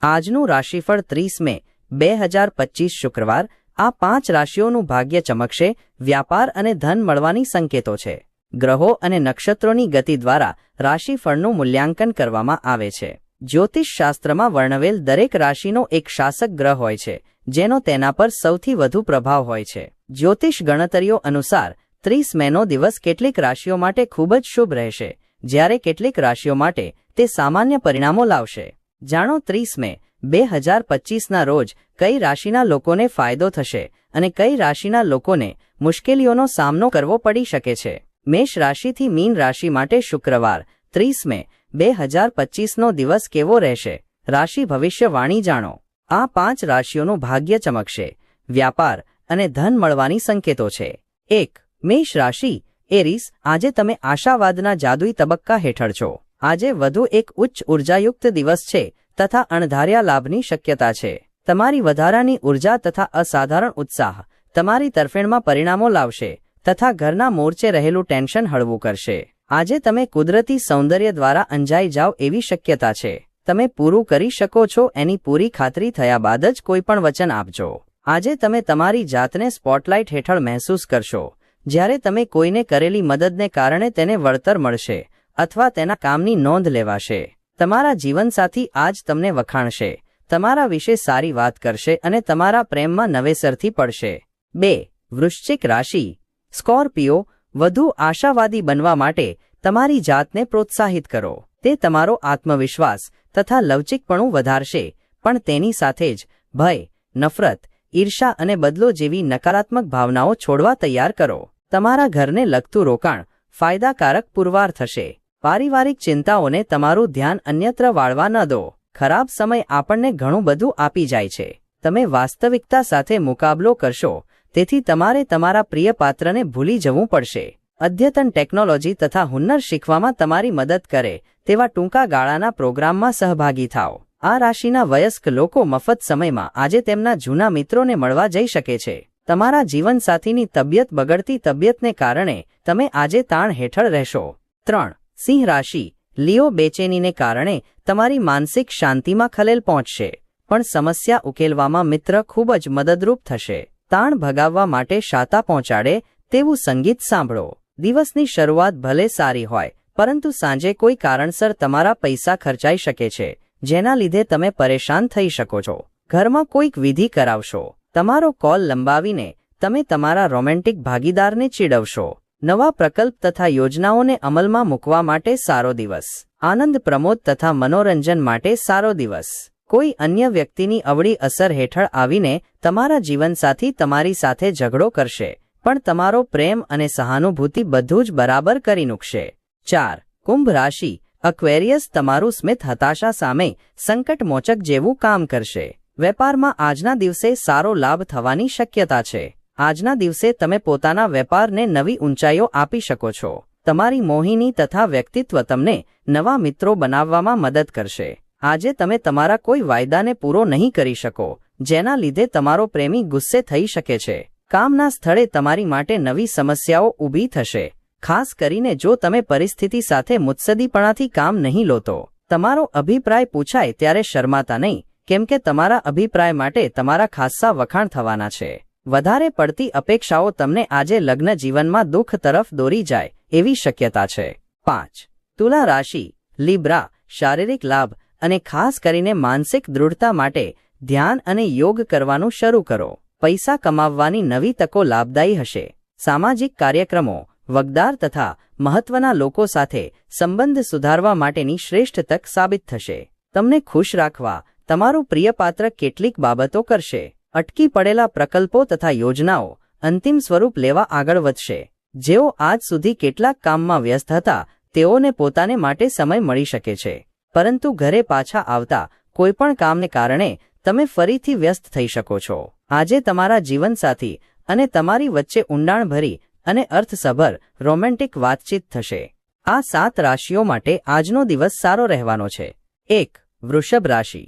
આજનું રાશિફળ 30 મે 2025 શુક્રવાર। આ 5 રાશિઓનું ભાગ્ય ચમકશે। વ્યાપાર અને ધન મળવાની સંકેતો છે। ગ્રહો અને નક્ષત્રોની ગતિ દ્વારા રાશિફળનું મૂલ્યાંકન કરવામાં આવે છે। જ્યોતિષ શાસ્ત્રમાં વર્ણવેલ દરેક રાશિનો એક શાસક ગ્રહ હોય છે, જેનો તેના પર સૌથી વધુ પ્રભાવ હોય છે। જ્યોતિષ ગણતરીઓ અનુસાર 30 મેનો દિવસ કેટલીક રાશિઓ માટે ખૂબ જ શુભ રહેશે, જ્યારે કેટલીક રાશિઓ માટે તે સામાન્ય પરિણામો લાવશે। જાણો 30 મે 2025ના રોજ કઈ રાશિના લોકોને ફાયદો થશે અને કઈ રાશિના લોકોને મુશ્કેલીઓનો સામનો કરવો પડી શકે છે। મેષ રાશિથી મીન રાશિ માટે શુક્રવાર 30 મે 2025નો દિવસ કેવો રહેશે? રાશિ ભવિષ્યવાણી જાણો। આ 5 રાશિઓનું ભાગ્ય ચમકશે। વ્યાપાર અને ધન મળવાની સંકેતો છે। 1. મેષ રાશિ એરીસ, આજે તમે આશાવાદના જાદુઈ તબક્કા હેઠળ છો। આજે વધુ એક ઉચ્ચ ઉર્જાયુક્ત દિવસ છે તથા અણધાર્યા લાભની શક્યતા છે। તમારી વધારાની ઉર્જા તથા અસાધારણ ઉત્સાહ તમારી તરફેણમાં પરિણામો લાવશે તથા ઘરના મોરચે રહેલું ટેન્શન હળવું કરશે। આજે તમે કુદરતી સૌંદર્ય દ્વારા અંજાઈ જાઓ એવી શક્યતા છે। તમે પૂરું કરી શકો છો એની પૂરી ખાતરી થયા બાદ જ કોઈ પણ વચન આપજો। આજે તમે તમારી જાતને સ્પોટલાઇટ હેઠળ મહેસૂસ કરશો, જ્યારે તમે કોઈને કરેલી મદદને કારણે તેને વળતર મળશે અથવા તેના કામની નોંધ લેવાશે। તમારા જીવનસાથી આજ તમને વખાણશે, તમારા વિશે સારી વાત કરશે અને તમારા પ્રેમમાં નવેસરથી પડશે। 2. વૃશ્ચિક રાશિ સ્કોર્પિયો, વધુ આશાવાદી બનવા માટે તમારી જાતને પ્રોત્સાહિત કરો। તે તમારો આત્મવિશ્વાસ તથા લવચિકપણું વધારશે, પણ તેની સાથે જ ભય, નફરત, ઈર્ષા અને બદલો જેવી નકારાત્મક ભાવનાઓ છોડવા તૈયાર કરો। તમારા ઘરને લગતું રોકાણ ફાયદાકારક પુરવાર થશે। પારિવારિક ચિંતાઓને તમારું ધ્યાન અન્યત્ર વાળવા ન દો। ખરાબ સમય આપણને ઘણું બધું આપી જાય છે। તમે વાસ્તવિકતા સાથે મુકાબલો કરશો, તેથી તમારે તમારા પ્રિય પાત્રને ભૂલી જવું પડશે। અદ્યતન ટેકનોલોજી તથા હુન્નર શીખવામાં તમારી મદદ કરે તેવા ટૂંકા ગાળાના પ્રોગ્રામમાં સહભાગી થાઓ। આ રાશિના વયસ્ક લોકો મફત સમયમાં આજે તેમના જૂના મિત્રોને મળવા જઈ શકે છે। તમારા જીવનસાથીની તબિયત બગડતી તબિયતને કારણે તમે આજે તાણ હેઠળ રહેશો। 3. સિંહ રાશિ લિયો, બેચેનીને કારણે તમારી માનસિક શાંતિમાં ખલેલ પહોંચશે, પણ સમસ્યા ઉકેલવામાં મિત્ર ખૂબ જ મદદરૂપ થશે। તાણ ભગાવવા માટે શાતા પહોંચાડે તેવું સંગીત સાંભળો। દિવસની શરૂઆત ભલે સારી હોય, પરંતુ સાંજે કોઈ કારણસર તમારા પૈસા ખર્ચાઈ શકે છે, જેના લીધે તમે પરેશાન થઈ શકો છો। ઘરમાં કોઈક વિધિ કરાવશો। તમારો કોલ લંબાવીને તમે તમારા રોમેન્ટિક ભાગીદારને ચીડવશો। નવા પ્રકલ્પ તથા યોજનાઓને અમલમાં મૂકવા માટે સારો દિવસ। આનંદ પ્રમોદ તથા મનોરંજન માટે સારો દિવસ। કોઈ અન્ય વ્યક્તિની અવળી અસર હેઠળ આવીને તમારા જીવનસાથી તમારી સાથે ઝઘડો કરશે, પણ તમારો પ્રેમ અને સહાનુભૂતિ બધું જ બરાબર કરી મૂકશે। 4. કુંભ રાશિ અક્વેરિયસ, તમારું સ્મિત હતાશા સામે સંકટમોચક જેવું કામ કરશે। વેપારમાં આજના દિવસે સારો લાભ થવાની શક્યતા છે। આજના દિવસે તમે પોતાના વેપારને નવી ઊંચાઈઓ આપી શકો છો। તમારી મોહિની તથા વ્યક્તિત્વ તમને નવા મિત્રો બનાવવામાં મદદ કરશે। આજે તમે તમારા કોઈ વાયદાને પૂરો નહીં કરી શકો, જેના લીધે તમારો પ્રેમી ગુસ્સે થઈ શકે છે। કામના સ્થળે તમારી માટે નવી સમસ્યાઓ ઊભી થશે, ખાસ કરીને જો તમે પરિસ્થિતિ સાથે મુત્સદીપણાથી કામ નહીં લો તો। તમારો અભિપ્રાય પૂછાય ત્યારે શરમાતા નહીં, કેમ કે તમારા અભિપ્રાય માટે તમારા ખાસ્સા વખાણ થવાના છે। વધારે પડતી અપેક્ષાઓ તમને આજે લગ્ન જીવનમાં દુઃખ તરફ દોરી જાય એવી શક્યતા છે। 5. તુલા રાશિ લિબ્રા, શારીરિક લાભ અને ખાસ કરીને માનસિક દૃઢતા માટે ધ્યાન અને યોગ કરવાનું શરૂ કરો। પૈસા કમાવવાની નવી તકો લાભદાયી હશે। સામાજિક કાર્યક્રમો, વગદાર તથા મહત્વના લોકો સાથે સંબંધ સુધારવા માટેની શ્રેષ્ઠ તક સાબિત થશે। તમને ખુશ રાખવા તમારું પ્રિય પાત્ર કેટલીક બાબતો કરશે। અટકી પડેલા પ્રકલ્પો તથા યોજનાઓ અંતિમ સ્વરૂપ લેવા આગળ વધશે। જેઓ આજ સુધી કેટલાક કામમાં વ્યસ્ત હતા, તેઓને પોતાને માટે સમય મળી શકે છે, પરંતુ ઘરે પાછા આવતા કોઈપણ કામને કારણે તમે ફરીથી વ્યસ્ત થઈ શકો છો। આજે તમારા જીવનસાથી અને તમારી વચ્ચે ઊંડાણભરી અને અર્થસભર રોમેન્ટિક વાતચીત થશે। આ 7 રાશિઓ માટે આજનો દિવસ સારો રહેવાનો છે। 1. વૃષભ રાશિ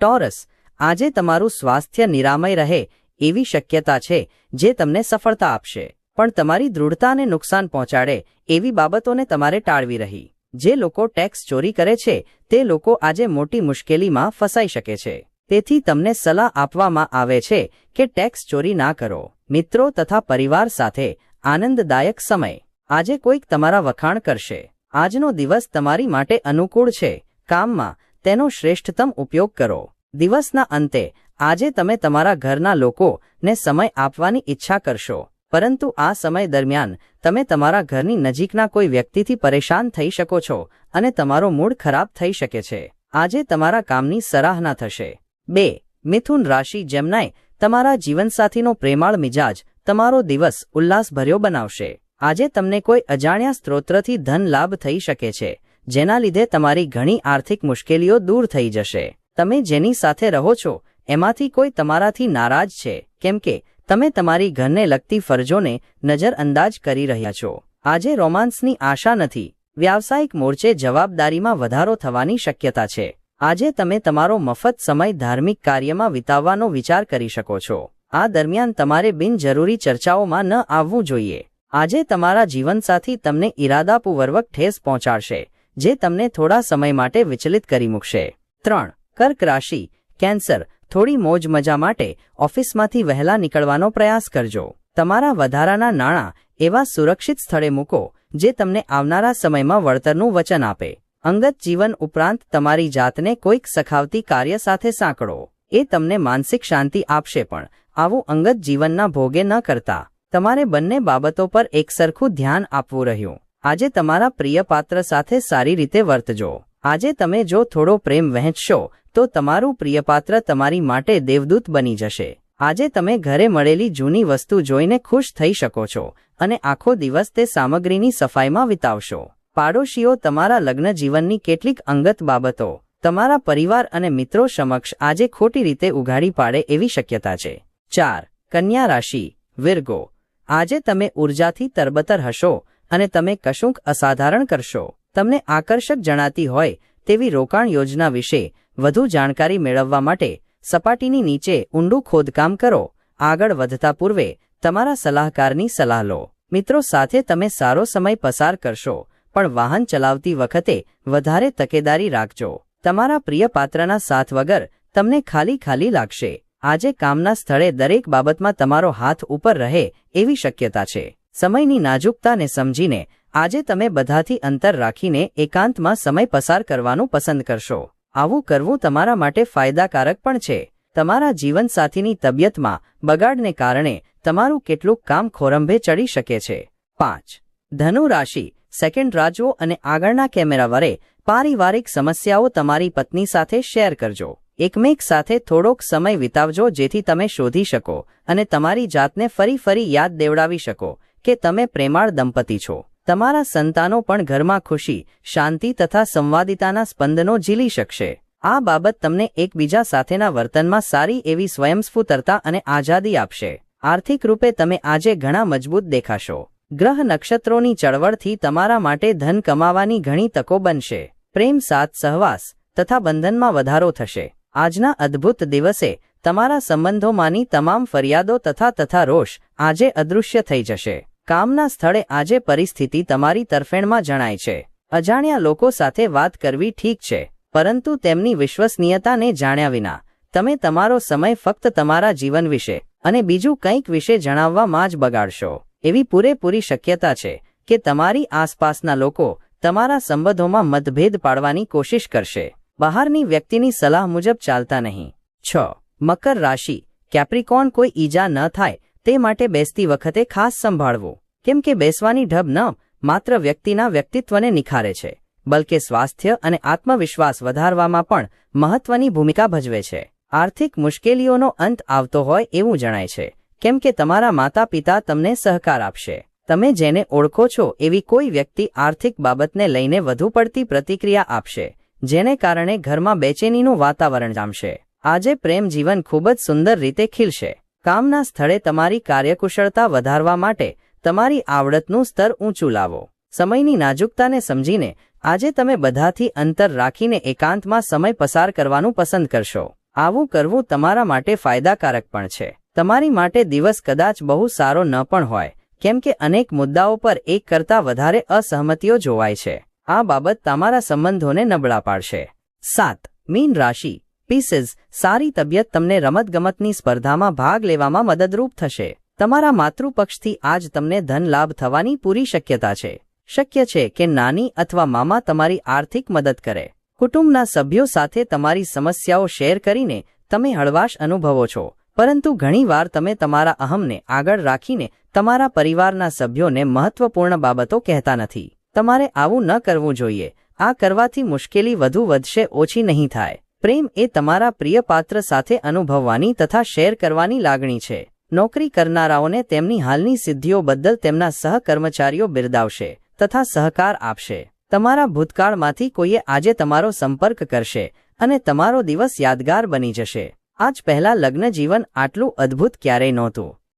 ટોરસ, આજે તમારું સ્વાસ્થ્ય નિરામય રહે એવી શક્યતા છે, જે તમને સફળતા આપશે, પણ તમારી દૃઢતાને નુકસાન પહોંચાડે એવી બાબતોને તમારે ટાળવી રહી। જે લોકો ટેક્સ ચોરી કરે છે તે લોકો આજે મોટી મુશ્કેલીમાં ફસાઈ શકે છે. તેથી તમને સલાહ આપવામાં આવે છે કે ટેક્સ ચોરી ના કરો. મિત્રો તથા પરિવાર સાથે આનંદદાયક સમય. આજે કોઈક તમારા વખાણ કરશે. આજનો દિવસ તમારી માટે અનુકૂળ છે. કામમાં તેનો શ્રેષ્ઠતમ ઉપયોગ કરો. દિવસના અંતે આજે તમે તમારા ઘરના લોકોને સમય આપવાની ઈચ્છા કરશો, પરંતુ આ સમય દરમિયાન તમે તમારા ઘરની નજીકના કોઈ વ્યક્તિથી પરેશાન થઈ શકો છો અને તમારો મૂડ ખરાબ થઈ શકે છે. આજે તમારા કામની સરાહના થશે. 2. મિથુન રાશિ. જેમનાય તમારા જીવનસાથીનો પ્રેમાળ મિજાજ તમારો દિવસ ઉલ્લાસભર્યો બનાવશે. આજે તમને કોઈ અજાણ્યા સ્ત્રોતથી ધન લાભ થઈ શકે છે, જેના લીધે તમારી ઘણી આર્થિક મુશ્કેલીઓ દૂર થઈ જશે. તમે જેની સાથે રહો છો એમાંથી કોઈ તમારાથી નારાજ છે, કેમ કે તમે તમારી ઘરને લગતી ફરજોને નજરઅંદાજ કરી રહ્યા છો. આજે રોમાન્સની આશા નથી. વ્યાવસાયિક મોરચે જવાબદારીમાં વધારો થવાની શક્યતા છે. આજે તમે તમારો મફત સમય ધાર્મિક કાર્યમાં વિતાવવાનો વિચાર કરી શકો છો. આ દરમિયાન તમારે બિનજરૂરી ચર્ચાઓમાં ન આવવું જોઈએ. આજે તમારા જીવનસાથી તમને ઇરાદાપૂર્વક ઠેસ પહોંચાડશે, જે તમને થોડા સમય માટે વિચલિત કરી મૂકશે. 3. કર્ક રાશિ. કેન્સર. થોડી મોજ મજા માટે ઓફિસમાંથી વહેલા નીકળવાનો પ્રયાસ કરજો. તમારા વધારાના નાણાં એવા સુરક્ષિત સ્થળે મૂકો જે તમને આવનારા સમયમાં વળતરનું વચન આપે. અંગત જીવન ઉપરાંત તમારી જાતને કોઈક સખાવતી કાર્ય સાથે સાંકળો. એ તમને માનસિક શાંતિ આપશે, પણ આવું અંગત જીવનના ભોગે ન કરતા. તમારે બંને બાબતો પર એકસરખું ધ્યાન આપવું રહ્યું. આજે તમારા પ્રિય પાત્ર સાથે સારી રીતે વર્તજો. આજે તમે જો થોડો પ્રેમ વહેંચશો તો તમારું પ્રિયપાત્ર તમારી માટે દેવદૂત બની જશે. આજે તમે ઘરે મળેલી જૂની વસ્તુ જોઈને ખુશ થઈ શકો છો અને આખો દિવસ તે સામગ્રીની સફાઈમાં વિતાવશો. પાડોશીઓ તમારા લગ્ન જીવનની કેટલીક અંગત બાબતો તમારા પરિવાર અને મિત્રો સમક્ષ આજે ખોટી રીતે ઉઘાડી પાડે એવી શક્યતા છે. 4. કન્યા રાશિ. વિર્ગો. આજે તમે ઉર્જાથી તરબતર હશો અને તમે કશુંક અસાધારણ કરશો. તમને આકર્ષક જણાતી હોય તેવી રોકાણ યોજના વિશે વધુ જાણકારી મેળવવા માટે સપાટીની નીચે ઊંડું ખોદકામ કરો. આગળ વધતા પૂર્વે તમારા સલાહકારની સલાહ લો. મિત્રો સાથે તમે સારો સમય પસાર કરશો, પણ વાહન ચલાવતી વખતે વધારે તકેદારી રાખજો. તમારા પ્રિય પાત્રના સાથ વગર તમને ખાલી ખાલી લાગશે. આજે કામના સ્થળે દરેક બાબતમાં તમારો હાથ ઉપર રહે એવી શક્યતા છે. સમયની નાજુકતાને સમજીને આજે તમે બધાથી અંતર રાખીને એકાંતમાં સમય પસાર કરવાનું પસંદ કરશો. આવું કરવું તમારા માટે ફાયદાકારક પણ છે. તમારા જીવનસાથીની તબિયતમાં બગાડને કારણે તમારું કેટલુંક કામ ખોરંભે ચડી શકે છે. 5. ધનુ રાશિ. સેકન્ડ રાજ્યો અને આગળના કેમેરા વડે પારિવારિક સમસ્યાઓ તમારી પત્ની સાથે શેર કરજો. એકમેક સાથે થોડોક સમય વિતાવજો જેથી તમે શોધી શકો અને તમારી જાતને ફરી યાદ દેવડાવી શકો કે તમે પ્રેમાળ દંપતી છો. તમારા સંતાનો પણ ઘરમાં ખુશી, શાંતિ તથા સંવાદિતાના સ્પંદનો ઝીલી શકશે. આ બાબત તમને એકબીજા સાથેના વર્તનમાં સારી એવી સ્વયંસ્ફૂર્તતા અને આઝાદી આપશે. આર્થિક રૂપે તમે આજે ઘણા મજબૂત દેખાશો. ગ્રહ નક્ષત્રોની ચળવળથી તમારા માટે ધન કમાવાની ઘણી તકો બનશે. પ્રેમ સાથ સહવાસ તથા બંધનમાં વધારો થશે. આજના અદ્ભુત દિવસે તમારા સંબંધોમાંની તમામ ફરિયાદો તથા રોષ આજે અદૃશ્ય થઈ જશે. કામના સ્થળે આજે પરિસ્થિતિ તમારી તરફેણમાં જણાય છે. અજાણ્યા લોકો સાથે વાત કરવી ઠીક છે, પરંતુ તેમની વિશ્વસનીયતાને જાણ્યા વિના તમે તમારો સમય ફક્ત તમારા જીવન વિશે અને બીજું કંઈક વિશે જણાવવામાં જ બગાડશો. એવી પૂરેપૂરી શક્યતા છે કે તમારી આસપાસના લોકો તમારા સંબંધોમાં મતભેદ પાડવાની કોશિશ કરશે. બહારની વ્યક્તિની સલાહ મુજબ ચાલતા નહીં. 6. મકર રાશિ. કેપ્રિકોર્ન. કોઈ ઈજા ન થાય તે માટે બેસતી વખતે ખાસ સંભાળવું, કેમ કે બેસવાની ઢબ ન માત્ર વ્યક્તિના વ્યક્તિત્વને નિખારે છે, બલકે સ્વાસ્થ્ય અને આત્મવિશ્વાસ વધારવામાં પણ મહત્વની ભૂમિકા ભજવે છે. આર્થિક મુશ્કેલીઓનો અંત આવતો હોય એવું જણાય છે, કેમ કે તમારા માતા પિતા તમને સહકાર આપશે. તમે જેને ઓળખો છો એવી કોઈ વ્યક્તિ આર્થિક બાબતને લઈને વધુ પડતી પ્રતિક્રિયા આપશે, જેને કારણે ઘરમાં બેચેનીનું વાતાવરણ જામશે. આજે પ્રેમ જીવન ખૂબ જ સુંદર રીતે ખીલશે. કામના સ્થળે તમારી કાર્યકુશળતા વધારવા માટે તમારી આવડતનું સ્તર ઊંચું લાવો. સમયની નાજુકતાને સમજીને આજે તમે બધાથી અંતર રાખીને એકાંતમાં સમય પસાર કરવાનું પસંદ કરશો. આવું કરવું તમારા માટે ફાયદાકારક પણ છે. તમારી માટે દિવસ કદાચ બહુ સારો ન પણ હોય, કેમ કે અનેક મુદ્દાઓ પર એક કરતાં વધારે અસહમતિઓ જોવાય છે. આ બાબત તમારા સંબંધોને નબળા પાડશે. 7. મીન રાશિ. પીસીસ. સારી તબિયત તમને રમતગમતની સ્પર્ધામાં ભાગ લેવામાં મદદરૂપ થશે. તમારા માતૃપક્ષથી આજ તમને ધન લાભ થવાની પૂરી શક્યતા છે. શક્ય છે કે નાની અથવા મામા તમારી આર્થિક મદદ કરે. કુટુંબના સભ્યો સાથે તમારી સમસ્યાઓ શેર કરીને તમે હળવાશ અનુભવો છો, પરંતુ ઘણીવાર તમે તમારા અહમને આગળ રાખીને તમારા પરિવારના સભ્યોને મહત્વપૂર્ણ બાબતો કહેતા નથી. તમારે આવું ન કરવું જોઈએ. આ કરવાથી મુશ્કેલી વધુ વધશે, ઓછી નહીં થાય. પ્રેમ એ તમારા પ્રિય પાત્ર સાથે અનુભવવાની તથા શેર કરવાની લાગણી છે. નોકરી કરનારાઓને તેમની હાલની સિદ્ધિઓ બદલ તેમના સહકર્મચારીઓ બિરદાવશે તથા સહકાર આપશે. તમારા ભૂતકાળમાંથી કોઈએ આજે તમારો સંપર્ક કરશે અને તમારો દિવસ યાદગાર બની જશે. આજ પહેલાં લગ્ન જીવન આટલું અદ્ભુત ક્યારેય નહોતું.